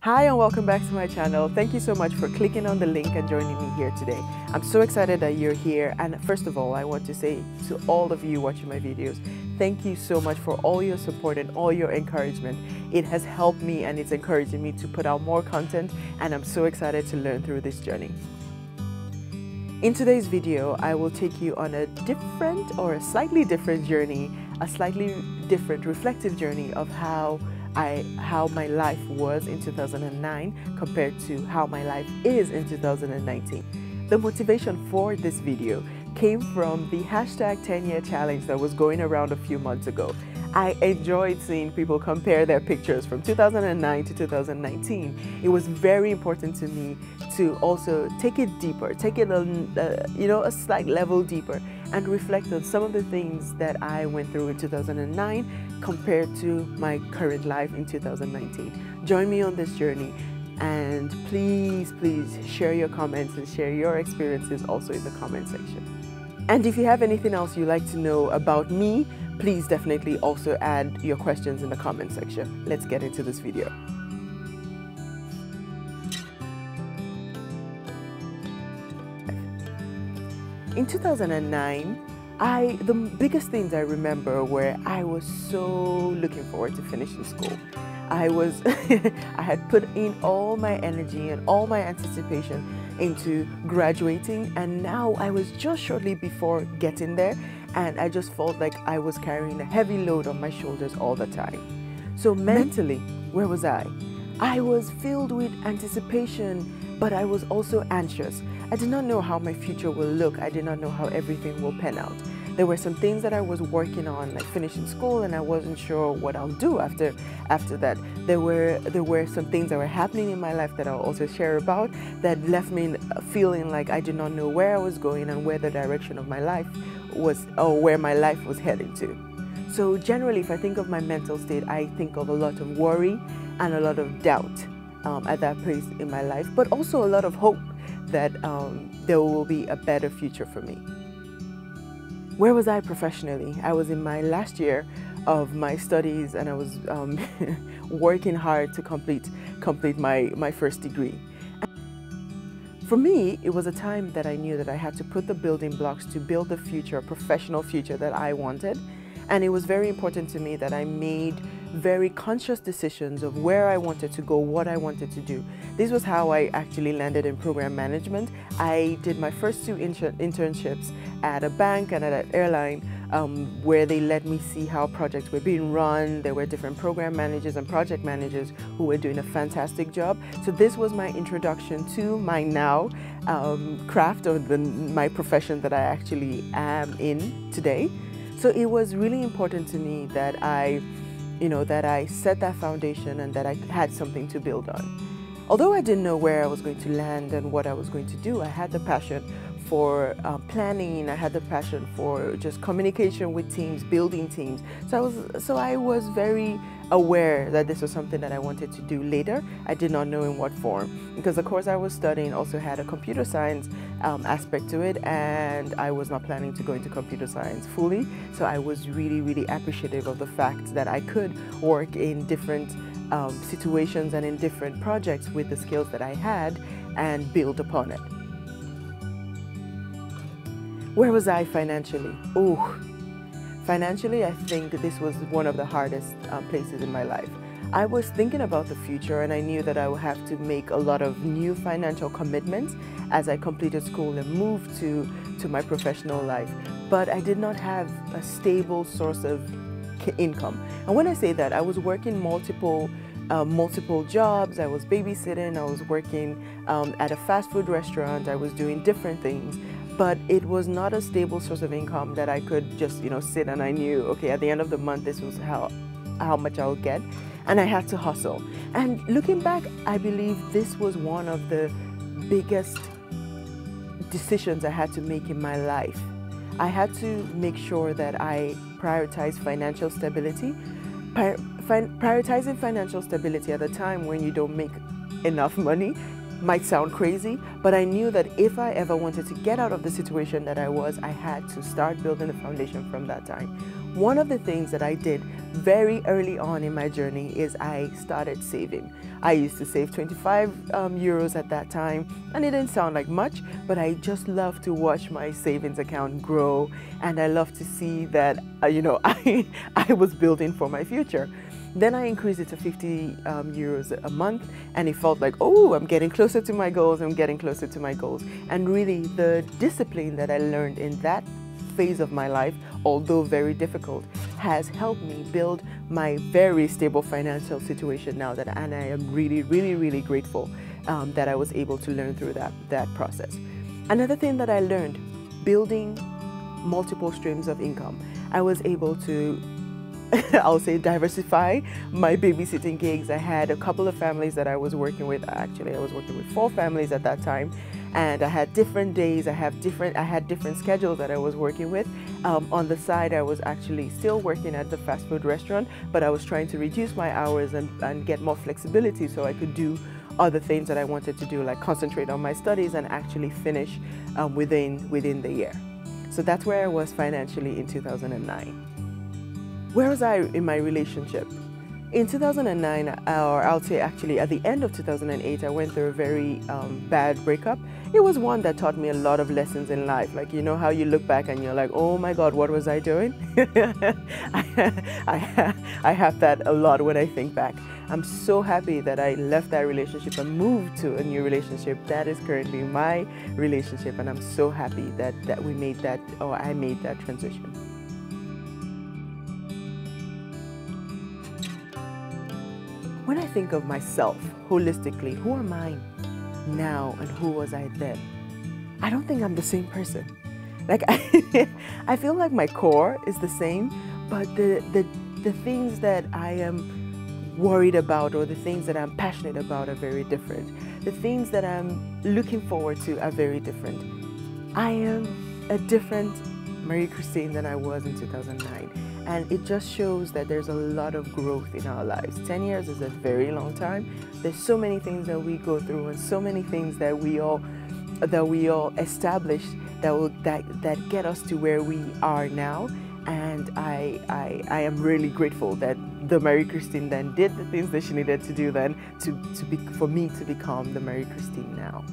Hi and welcome back to my channel. Thank you so much for clicking on the link and joining me here today. I'm so excited that you're here, and first of all I want to say to all of you watching my videos, thank you so much for all your support and all your encouragement. It has helped me and it's encouraging me to put out more content, and I'm so excited to learn through this journey. In today's video, I will take you on a different or a slightly different journey, a slightly different reflective journey of how my life was in 2009 compared to how my life is in 2019. The motivation for this video came from the hashtag 10-year challenge that was going around a few months ago. I enjoyed seeing people compare their pictures from 2009 to 2019. It was very important to me to also take it deeper, take it a slight level deeper, and reflect on some of the things that I went through in 2009 compared to my current life in 2019. Join me on this journey, and please share your comments and share your experiences also in the comment section. And if you have anything else you'd like to know about me, please definitely also add your questions in the comment section. Let's get into this video. In 2009, the biggest things I remember were I was so looking forward to finishing school. I had put in all my energy and all my anticipation into graduating, and now I was just shortly before getting there, and I just felt like I was carrying a heavy load on my shoulders all the time. So mentally, where was I? I was filled with anticipation, but I was also anxious. I did not know how my future will look. I did not know how everything will pan out. There were some things that I was working on, like finishing school, and I wasn't sure what I'll do after that. There were some things that were happening in my life that I'll also share about that left me feeling like I did not know where I was going and where the direction of my life was, or where my life was heading to. So generally, if I think of my mental state, I think of a lot of worry and a lot of doubt at that place in my life, but also a lot of hope that there will be a better future for me. Where was I professionally? I was in my last year of my studies, and I was working hard to complete my first degree. For me, it was a time that I knew that I had to put the building blocks to build the future, a professional future that I wanted. And it was very important to me that I made very conscious decisions of where I wanted to go, what I wanted to do. This was how I actually landed in program management. I did my first two internships at a bank and at an airline, where they let me see how projects were being run. There were different program managers and project managers who were doing a fantastic job. So this was my introduction to my now craft, or my profession that I actually am in today. So it was really important to me that I set that foundation and that I had something to build on. Although I didn't know where I was going to land and what I was going to do, I had the passion for planning. I had the passion for just communication with teams, building teams. So I was very aware that this was something that I wanted to do later. I did not know in what form, because the course I was studying also had a computer science aspect to it, and I was not planning to go into computer science fully. So I was really appreciative of the fact that I could work in different situations and in different projects with the skills that I had and build upon it. Where was I financially? Financially, I think this was one of the hardest places in my life. I was thinking about the future, and I knew that I would have to make a lot of new financial commitments as I completed school and moved to my professional life. But I did not have a stable source of income. And when I say that, I was working multiple jobs. I was babysitting, I was working at a fast food restaurant, I was doing different things. But it was not a stable source of income that I could just, sit and I knew, okay, at the end of the month, this was how much I'll get. And I had to hustle. And looking back, I believe this was one of the biggest decisions I had to make in my life. I had to make sure that I prioritize financial stability. Prioritizing financial stability at a time when you don't make enough money might sound crazy, but I knew that if I ever wanted to get out of the situation that I was, I had to start building a foundation from that time. One of the things that I did very early on in my journey is I started saving. I used to save 25 euros at that time, and it didn't sound like much, but I just love to watch my savings account grow, and I love to see that, I was building for my future. Then I increased it to 50 euros a month, and it felt like, oh, I'm getting closer to my goals, I'm getting closer to my goals. And really, the discipline that I learned in that phase of my life, although very difficult, has helped me build my very stable financial situation now, and I am really, really, really grateful that I was able to learn through that process. Another thing that I learned, building multiple streams of income. I was able to I'll say diversify my babysitting gigs. I had a couple of families that I was working with. Actually, I was working with 4 families at that time, and I had different days. I had different schedules that I was working with. On the side, I was actually still working at the fast food restaurant, but I was trying to reduce my hours and get more flexibility so I could do other things that I wanted to do, like concentrate on my studies and actually finish within the year. So that's where I was financially in 2009. Where was I in my relationship? In 2009, or I'll say actually at the end of 2008, I went through a very bad breakup. It was one that taught me a lot of lessons in life. Like, you know how you look back and you're like, oh my God, what was I doing? I have that a lot when I think back. I'm so happy that I left that relationship and moved to a new relationship. That is currently my relationship, and I'm so happy that we made that, or I made that transition. When I think of myself holistically, who am I now and who was I then? I don't think I'm the same person. Like I feel like my core is the same, but the things that I am worried about or the things that I'm passionate about are very different. The things that I'm looking forward to are very different. I am a different Marie-Christin than I was in 2009. And it just shows that there's a lot of growth in our lives. 10 years is a very long time. There's so many things that we go through and so many things that we all establish that get us to where we are now. And I am really grateful that the Marie-Christin then did the things that she needed to do then for me to become the Marie-Christin now.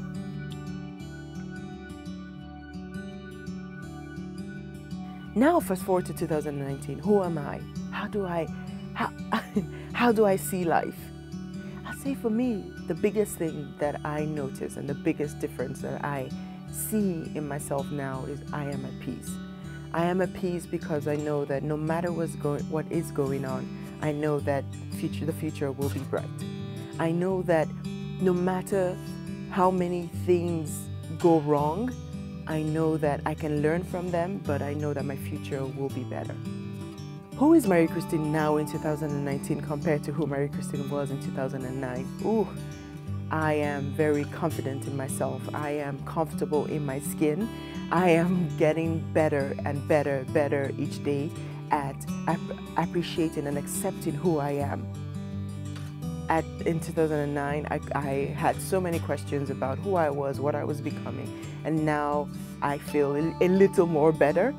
Now, fast forward to 2019, who am I? How do I see life? I'd say for me, the biggest thing that I notice and the biggest difference that I see in myself now is I am at peace. I am at peace because I know that no matter what is going on, I know that the future will be bright. I know that no matter how many things go wrong, I know that I can learn from them, but I know that my future will be better. Who is Marie-Christin now in 2019 compared to who Marie-Christin was in 2009? Ooh, I am very confident in myself. I am comfortable in my skin. I am getting better and better each day at appreciating and accepting who I am. In 2009, I had so many questions about who I was, what I was becoming, and now I feel a little more better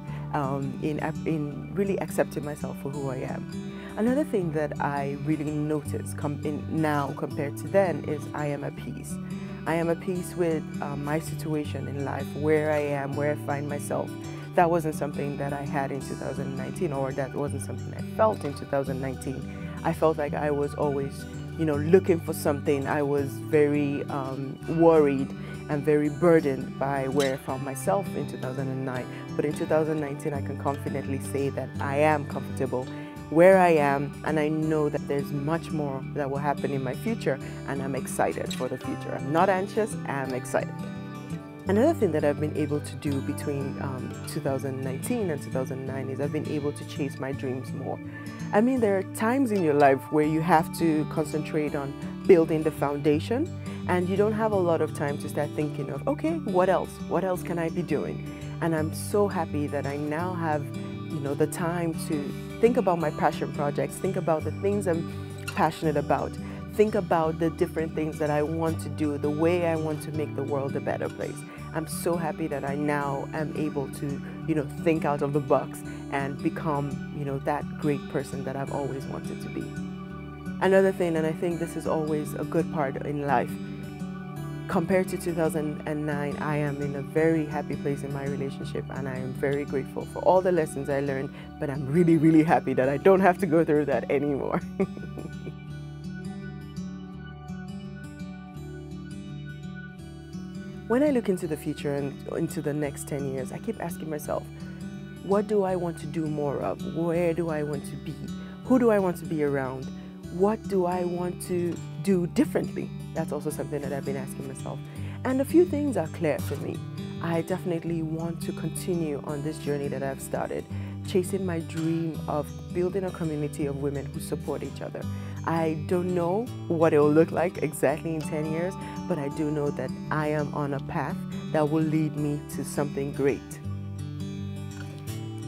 in really accepting myself for who I am. Another thing that I really notice now compared to then is I am at peace. I am at peace with my situation in life, where I am, where I find myself. That wasn't something that I had in 2019, or that wasn't something I felt in 2019. I felt like I was always looking for something. I was very worried and very burdened by where I found myself in 2009. But in 2019, I can confidently say that I am comfortable where I am, and I know that there's much more that will happen in my future, and I'm excited for the future. I'm not anxious, I'm excited. Another thing that I've been able to do between 2019 and 2009 is I've been able to chase my dreams more. I mean, there are times in your life where you have to concentrate on building the foundation, and you don't have a lot of time to start thinking of, okay, what else? What else can I be doing? And I'm so happy that I now have, the time to think about my passion projects, think about the things I'm passionate about, think about the different things that I want to do, the way I want to make the world a better place. I'm so happy that I now am able to, think out of the box and become, that great person that I've always wanted to be. Another thing, and I think this is always a good part in life, compared to 2009, I am in a very happy place in my relationship, and I am very grateful for all the lessons I learned, but I'm really, really happy that I don't have to go through that anymore. When I look into the future and into the next 10 years, I keep asking myself, what do I want to do more of? Where do I want to be? Who do I want to be around? What do I want to do differently? That's also something that I've been asking myself. And a few things are clear for me. I definitely want to continue on this journey that I've started, chasing my dream of building a community of women who support each other. I don't know what it will look like exactly in 10 years, but I do know that I am on a path that will lead me to something great.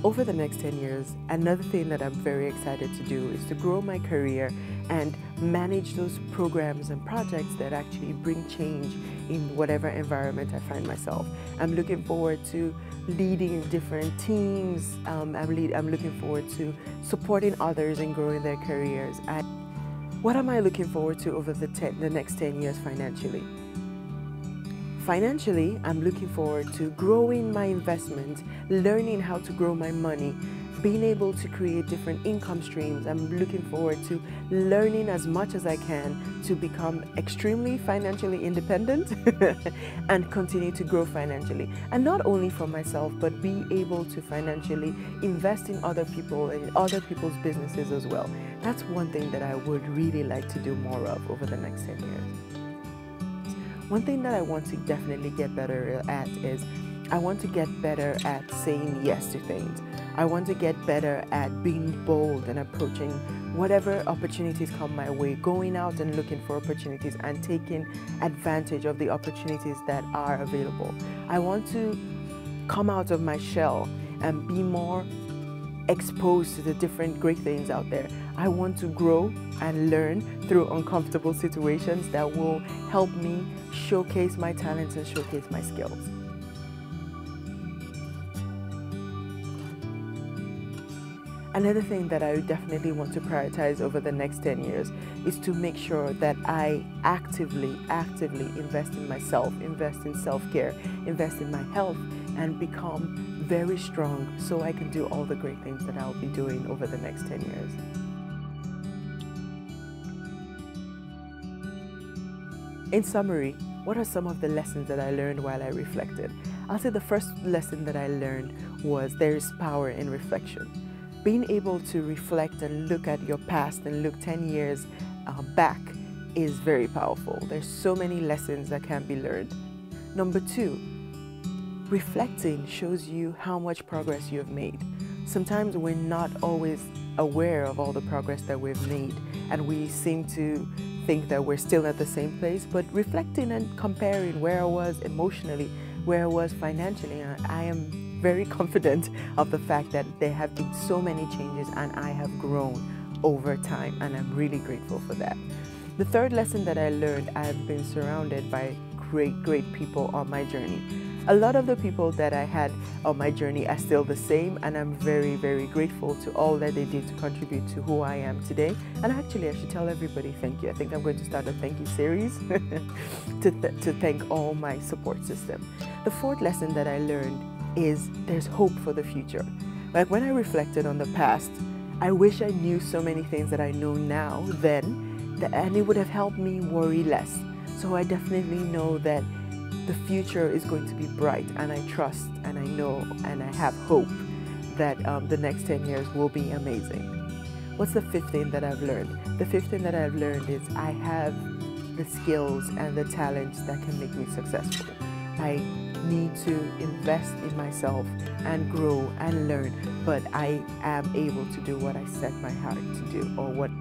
Over the next 10 years, another thing that I'm very excited to do is to grow my career and manage those programs and projects that actually bring change in whatever environment I find myself. I'm looking forward to leading different teams. I'm looking forward to supporting others in growing their careers. What am I looking forward to over the next 10 years financially? Financially, I'm looking forward to growing my investments, learning how to grow my money, being able to create different income streams. I'm looking forward to learning as much as I can to become extremely financially independent and continue to grow financially. And not only for myself, but be able to financially invest in other people and other people's businesses as well. That's one thing that I would really like to do more of over the next 10 years. One thing that I want to definitely get better at is I want to get better at saying yes to things. I want to get better at being bold and approaching whatever opportunities come my way, going out and looking for opportunities and taking advantage of the opportunities that are available. I want to come out of my shell and be more exposed to the different great things out there. I want to grow and learn through uncomfortable situations that will help me showcase my talents and showcase my skills. Another thing that I definitely want to prioritize over the next 10 years is to make sure that I actively invest in myself, invest in self-care, invest in my health, and become very strong so I can do all the great things that I'll be doing over the next 10 years. In summary, what are some of the lessons that I learned while I reflected? I'll say the first lesson that I learned was there is power in reflection. Being able to reflect and look at your past and look 10 years back is very powerful. There's so many lessons that can be learned. Number two, reflecting shows you how much progress you have made. Sometimes we're not always aware of all the progress that we've made, and we seem to think that we're still at the same place, but reflecting and comparing where I was emotionally, where I was financially, I am very confident of the fact that there have been so many changes and I have grown over time, and I'm really grateful for that. The third lesson that I learned, I've been surrounded by great people on my journey. A lot of the people that I had on my journey are still the same, and I'm very grateful to all that they did to contribute to who I am today. And actually, I should tell everybody thank you. I think I'm going to start a thank you series to thank all my support system. The fourth lesson that I learned is there's hope for the future. Like when I reflected on the past, I wish I knew so many things that I know now then, and it would have helped me worry less. So I definitely know that the future is going to be bright, and I trust and I know and I have hope that the next 10 years will be amazing. What's the fifth thing that I've learned? The fifth thing that I've learned is I have the skills and the talents that can make me successful. I need to invest in myself and grow and learn, but I am able to do what I set my heart to do, or what.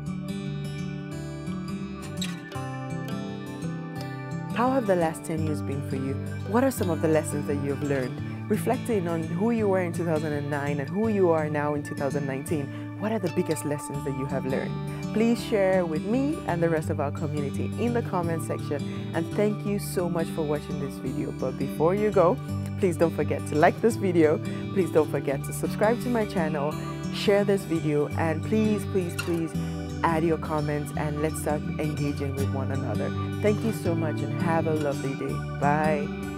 How have the last 10 years been for you? What are some of the lessons that you've learned? Reflecting on who you were in 2009 and who you are now in 2019, what are the biggest lessons that you have learned? Please share with me and the rest of our community in the comment section. And thank you so much for watching this video. But before you go, please don't forget to like this video. Please don't forget to subscribe to my channel, share this video, and please, please, please add your comments and let's start engaging with one another. Thank you so much and have a lovely day. Bye.